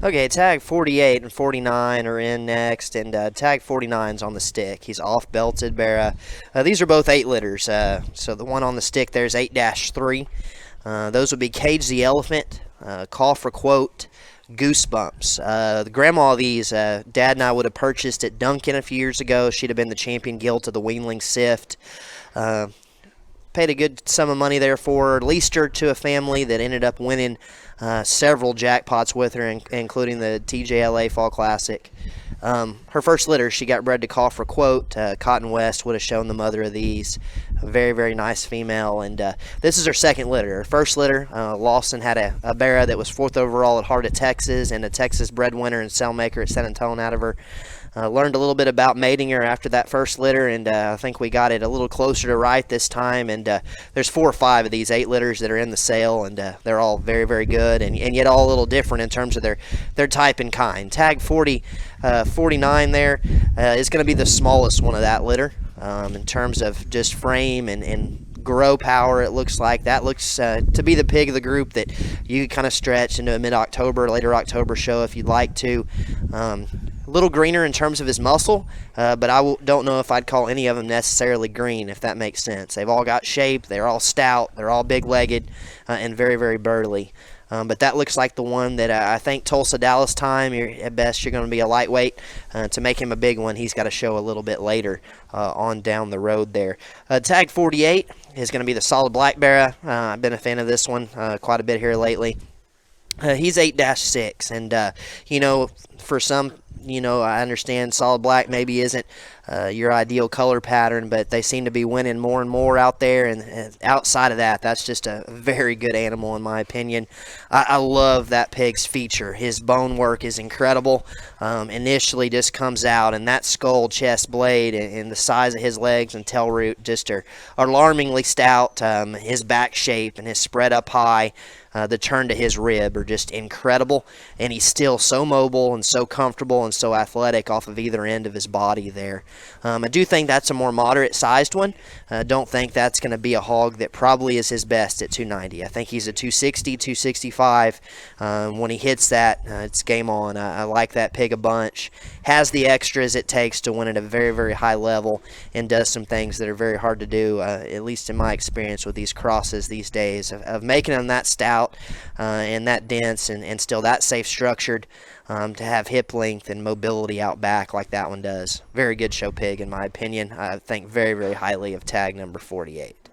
Okay, tag 48 and 49 are in next, and tag 49's on the stick. He's off belted Barra. These are both 8 litters, so the one on the stick there is 8-3. Those would be Cage the Elephant, Call for Quote, Goosebumps. The grandma of these, Dad and I would have purchased at Duncan a few years ago. She'd have been the champion gilt of the Weanling Sift. Paid a good sum of money there for her, leased her to a family that ended up winning several jackpots with her, including the TJLA Fall Classic. Her first litter, she got bred to Call for Quote. Cotton West would have shown the mother of these. A very, very nice female. And this is her second litter. Her first litter, Lawson had a Barra that was 4th overall at Heart of Texas and a Texas bred winner and cell maker at San Antonio out of her. Learned a little bit about mating her after that first litter, and I think we got it a little closer to right this time. And there's 4 or 5 of these 8 litters that are in the sale, and they're all very, very good, and yet all a little different in terms of their type and kind. Tag 49 there is going to be the smallest one of that litter in terms of just frame and grow power. It looks like that looks to be the pig of the group that you could kind of stretch into a mid-October, later October show if you'd like to. A little greener in terms of his muscle, but don't know if I'd call any of them necessarily green, if that makes sense. They've all got shape, they're all stout, they're all big-legged, and very, very burly. But that looks like the one that I think Tulsa, Dallas time, at best you're going to be a lightweight. To make him a big one, he's got to show a little bit later on down the road there. Tag 48 is going to be the Solid Black Barra. I've been a fan of this one quite a bit here lately. He's 8-6, and, for some, I understand Solid Black maybe isn't your ideal color pattern, but they seem to be winning more and more out there, and outside of that, that's just a very good animal in my opinion. I love that pig's feature. His bone work is incredible. Initially just comes out, and that skull, chest, blade, and the size of his legs and tail root just are alarmingly stout. His back shape and his spread up high, the turn to his rib are just incredible, and he's still so mobile and so comfortable and so athletic off of either end of his body there. I do think that's a more moderate sized one. I don't think that's going to be a hog that probably is his best at 290. I think he's a 260, 265. When he hits that, it's game on. I like that pig a bunch. Has the extras it takes to win at a very, very high level, and does some things that are very hard to do, at least in my experience with these crosses these days, of making them that stout and that dense and still that safe structured, to have hip length and mobility out back like that one does. Very good show pig in my opinion. I think very, very highly of tag number 48.